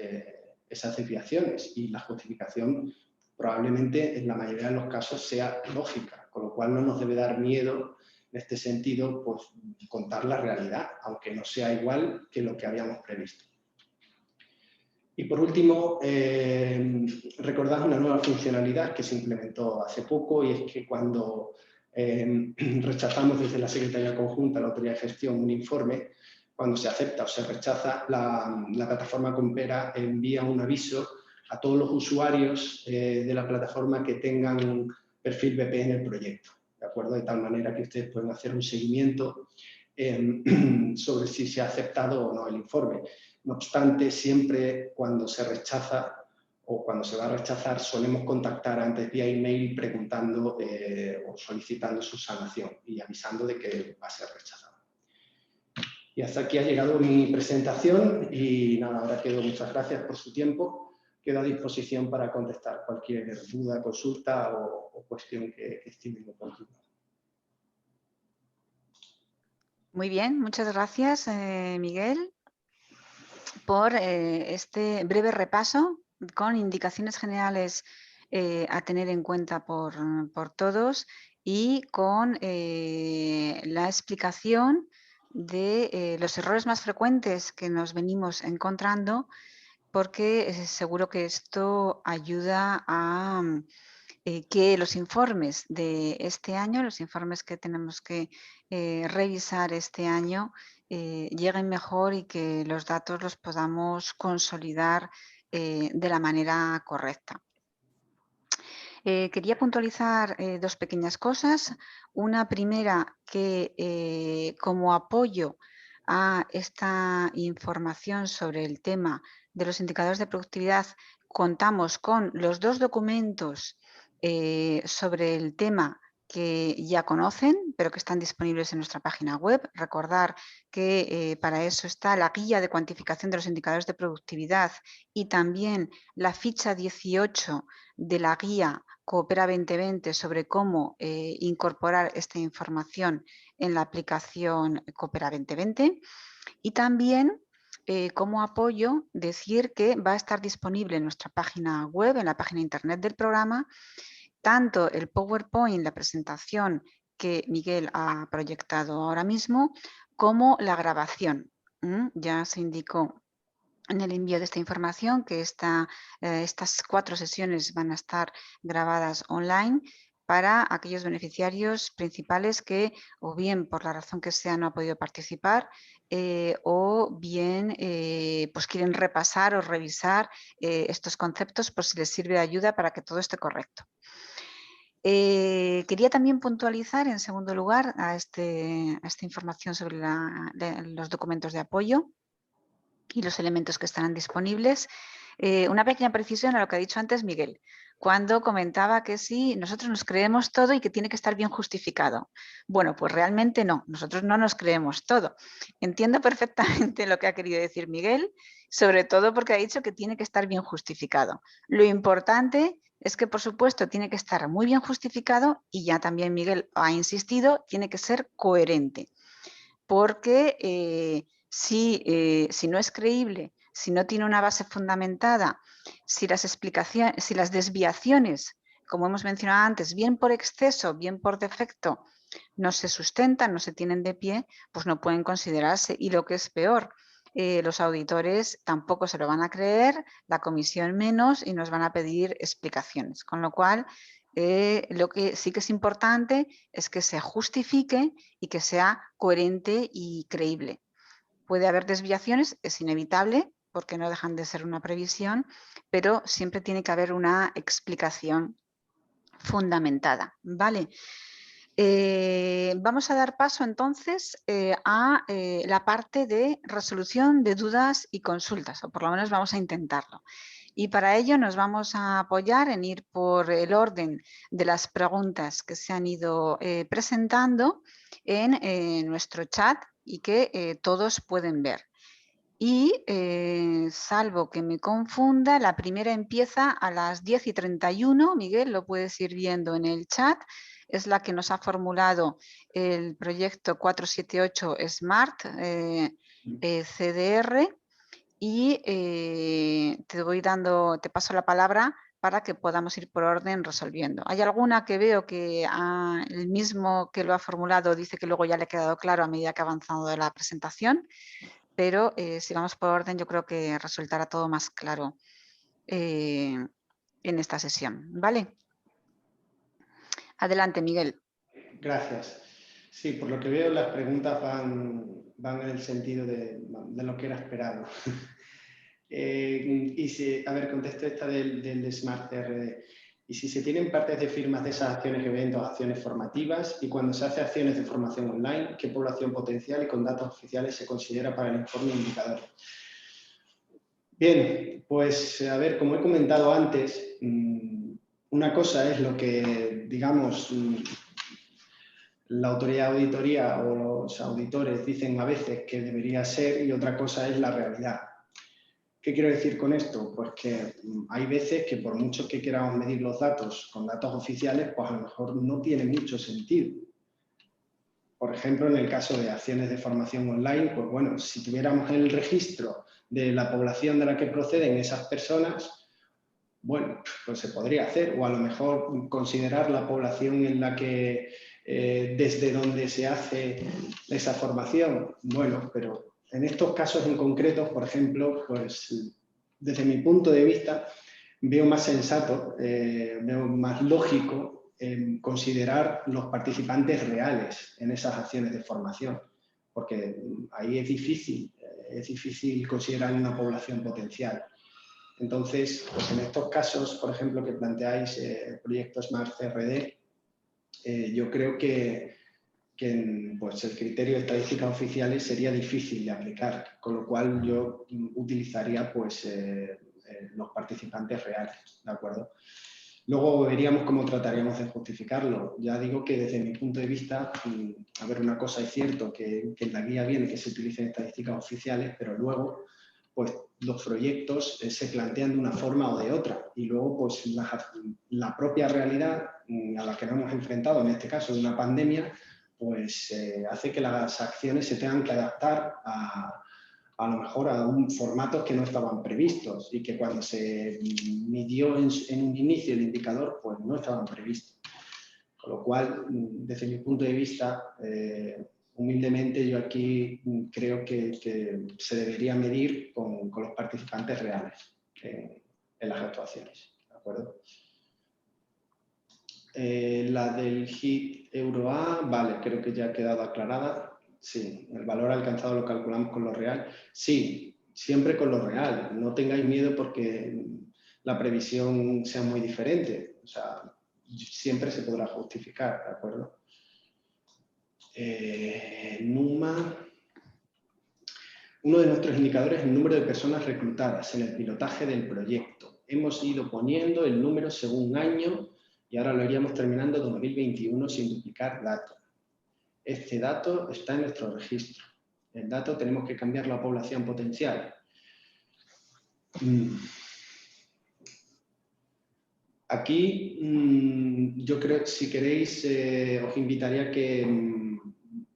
desviaciones y la justificación probablemente en la mayoría de los casos sea lógica, con lo cual no nos debe dar miedo en este sentido pues, contar la realidad, aunque no sea igual que lo que habíamos previsto. Y por último, recordad una nueva funcionalidad que se implementó hace poco y es que cuando rechazamos desde la Secretaría Conjunta, la Autoridad de Gestión, un informe, cuando se acepta o se rechaza, la plataforma Coopera envía un aviso a todos los usuarios de la plataforma que tengan perfil BP en el proyecto, ¿de acuerdo? De tal manera que ustedes pueden hacer un seguimiento sobre si se ha aceptado o no el informe. No obstante, siempre cuando se rechaza o cuando se va a rechazar, solemos contactar antes vía email preguntando o solicitando su sanación y avisando de que va a ser rechazado. Y hasta aquí ha llegado mi presentación y nada, ahora quedo muchas gracias por su tiempo. Quedo a disposición para contestar cualquier duda, consulta o cuestión que estimen oportuna. Muy bien, muchas gracias, Miguel, por este breve repaso con indicaciones generales a tener en cuenta por todos y con la explicación de los errores más frecuentes que nos venimos encontrando, porque seguro que esto ayuda a que los informes de este año, los informes que tenemos que revisar este año, lleguen mejor y que los datos los podamos consolidar de la manera correcta. Quería puntualizar dos pequeñas cosas. Una primera, que como apoyo a esta información sobre el tema de los indicadores de productividad, contamos con los dos documentos sobre el tema que ya conocen, pero que están disponibles en nuestra página web. Recordar que para eso está la guía de cuantificación de los indicadores de productividad y también la ficha 18 de la guía Coopera 2020 sobre cómo incorporar esta información en la aplicación Coopera 2020. Y también, como apoyo, decir que va a estar disponible en nuestra página web, en la página internet del programa, tanto el PowerPoint, la presentación que Miguel ha proyectado ahora mismo, como la grabación. Ya se indicó en el envío de esta información que estas 4 sesiones van a estar grabadas online para aquellos beneficiarios principales que o bien por la razón que sea no han podido participar o bien pues quieren repasar o revisar estos conceptos por si les sirve de ayuda para que todo esté correcto. Quería también puntualizar, en segundo lugar, a esta información sobre los documentos de apoyo y los elementos que estarán disponibles. Una pequeña precisión a lo que ha dicho antes Miguel, cuando comentaba que sí, nosotros nos creemos todo y que tiene que estar bien justificado. Bueno, pues realmente no, nosotros no nos creemos todo. Entiendo perfectamente lo que ha querido decir Miguel, sobre todo porque ha dicho que tiene que estar bien justificado. Lo importante es que, por supuesto, tiene que estar muy bien justificado y ya también Miguel ha insistido, tiene que ser coherente. Porque si no es creíble, si no tiene una base fundamentada, si las desviaciones, como hemos mencionado antes, bien por exceso, bien por defecto, no se sustentan, no se tienen de pie, pues no pueden considerarse. Y lo que es peor, los auditores tampoco se lo van a creer, la comisión menos, y nos van a pedir explicaciones. Con lo cual, lo que sí que es importante es que se justifique y que sea coherente y creíble. Puede haber desviaciones, es inevitable, porque no dejan de ser una previsión, pero siempre tiene que haber una explicación fundamentada, ¿vale? Vamos a dar paso entonces a la parte de resolución de dudas y consultas, o por lo menos vamos a intentarlo. Y para ello nos vamos a apoyar en ir por el orden de las preguntas que se han ido presentando en nuestro chat y que todos pueden ver. Y salvo que me confunda, la primera empieza a las 10:31. Miguel, lo puedes ir viendo en el chat. Es la que nos ha formulado el proyecto 478 SMART CDR. Y te paso la palabra para que podamos ir por orden resolviendo. Hay alguna que veo que el mismo que lo ha formulado dice que luego ya le ha quedado claro a medida que ha avanzado de la presentación, pero si vamos por orden yo creo que resultará todo más claro en esta sesión. ¿Vale? Adelante, Miguel. Gracias. Sí, por lo que veo las preguntas van en el sentido de lo que era esperado. A ver, contesto esta del Smart CRD. Y si se tienen partes de firmas de esas acciones, eventos, acciones formativas, y cuando se hace acciones de formación online, ¿qué población potencial y con datos oficiales se considera para el informe indicador? Bien, pues a ver, como he comentado antes, una cosa es lo que, digamos, la autoridad de auditoría o los auditores dicen a veces que debería ser y otra cosa es la realidad. ¿Qué quiero decir con esto? Pues que hay veces que por mucho que queramos medir los datos con datos oficiales, pues a lo mejor no tiene mucho sentido. Por ejemplo, en el caso de acciones de formación online, pues bueno, si tuviéramos el registro de la población de la que proceden esas personas, bueno, pues se podría hacer, o a lo mejor considerar la población en la que, desde donde se hace esa formación. Bueno, pero en estos casos en concreto, por ejemplo, pues desde mi punto de vista, veo más sensato, veo más lógico considerar los participantes reales en esas acciones de formación, porque ahí es difícil considerar una población potencial. Entonces, pues en estos casos, por ejemplo, que planteáis proyectos Smart CRD, yo creo que pues el criterio de estadísticas oficiales sería difícil de aplicar, con lo cual yo utilizaría pues, los participantes reales, ¿de acuerdo? Luego veríamos cómo trataríamos de justificarlo. Ya digo que desde mi punto de vista, a ver, una cosa es cierto, que en la guía viene que se utilicen estadísticas oficiales, pero luego pues los proyectos se plantean de una forma o de otra y luego pues la propia realidad a la que nos hemos enfrentado, en este caso de una pandemia, pues hace que las acciones se tengan que adaptar a lo mejor a formatos que no estaban previstos y que cuando se midió en un inicio el indicador, pues no estaban previstos. Con lo cual, desde mi punto de vista, humildemente yo aquí creo que se debería medir con los participantes reales en las actuaciones, ¿de acuerdo? La del HIT Euro A, vale, creo que ya ha quedado aclarada. Sí, el valor alcanzado lo calculamos con lo real. Sí, siempre con lo real. No tengáis miedo porque la previsión sea muy diferente. O sea, siempre se podrá justificar, ¿de acuerdo? NUMA. Uno de nuestros indicadores es el número de personas reclutadas en el pilotaje del proyecto. Hemos ido poniendo el número según año y ahora lo iríamos terminando en 2021 sin duplicar datos. Este dato está en nuestro registro. El dato tenemos que cambiarlo a población potencial. Aquí yo creo que si queréis os invitaría a que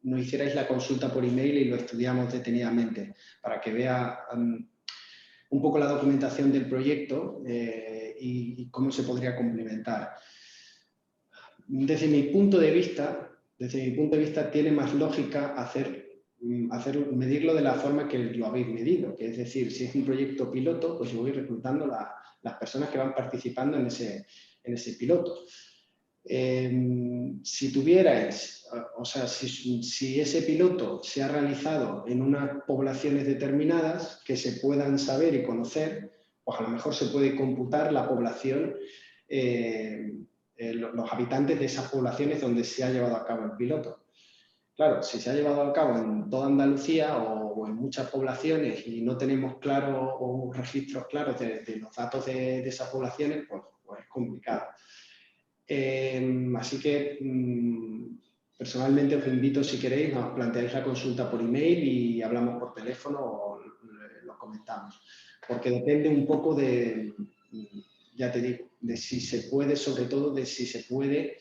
nos hicierais la consulta por email y lo estudiamos detenidamente para que vea un poco la documentación del proyecto y cómo se podría complementar. Desde mi punto de vista, tiene más lógica medirlo de la forma que lo habéis medido, que es decir, si es un proyecto piloto, pues yo voy reclutando las personas que van participando en ese piloto. Si tuvierais, o sea, si ese piloto se ha realizado en unas poblaciones determinadas que se puedan saber y conocer, pues a lo mejor se puede computar la población, los habitantes de esas poblaciones donde se ha llevado a cabo el piloto. Claro, si se ha llevado a cabo en toda Andalucía o en muchas poblaciones y no tenemos claro o registros claros de los datos de esas poblaciones, pues es complicado. Así que personalmente os invito, si queréis, nos planteáis la consulta por email y hablamos por teléfono o lo comentamos. Porque depende un poco de, ya te digo, de si se puede, sobre todo de si se puede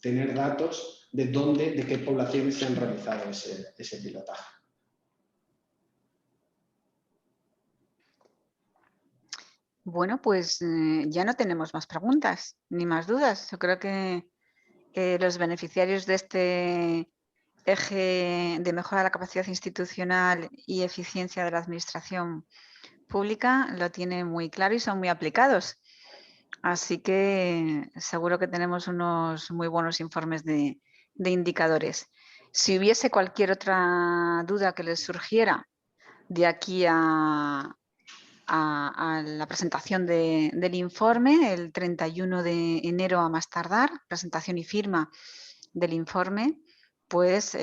tener datos de qué poblaciones se han realizado ese pilotaje. Bueno, pues ya no tenemos más preguntas ni más dudas. Yo creo que los beneficiarios de este eje de mejora de la capacidad institucional y eficiencia de la administración pública lo tienen muy claro y son muy aplicados. Así que seguro que tenemos unos muy buenos informes de indicadores. Si hubiese cualquier otra duda que les surgiera de aquí a la presentación del informe, el 31 de enero a más tardar, presentación y firma del informe, pues no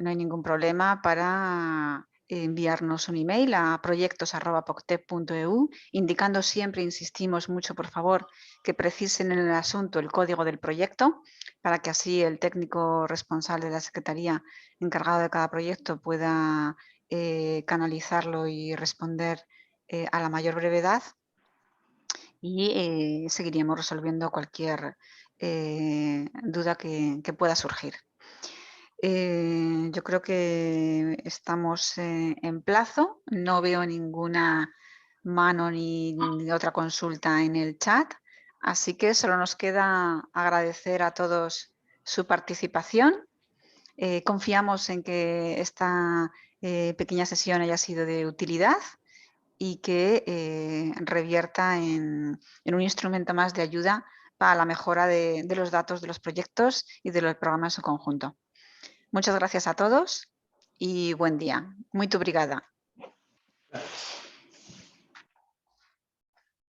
hay ningún problema para enviarnos un email a proyectos@poctep.eu, indicando siempre, insistimos mucho, por favor, que precisen en el asunto el código del proyecto, para que así el técnico responsable de la Secretaría encargado de cada proyecto pueda canalizarlo y responder a la mayor brevedad, y seguiríamos resolviendo cualquier duda que pueda surgir. Yo creo que estamos en plazo, no veo ninguna mano ni otra consulta en el chat, así que solo nos queda agradecer a todos su participación. Confiamos en que esta pequeña sesión haya sido de utilidad y que revierta en un instrumento más de ayuda para la mejora de los datos de los proyectos y de los programas en su conjunto. Muchas gracias a todos y buen día. Muito obrigada. Gracias.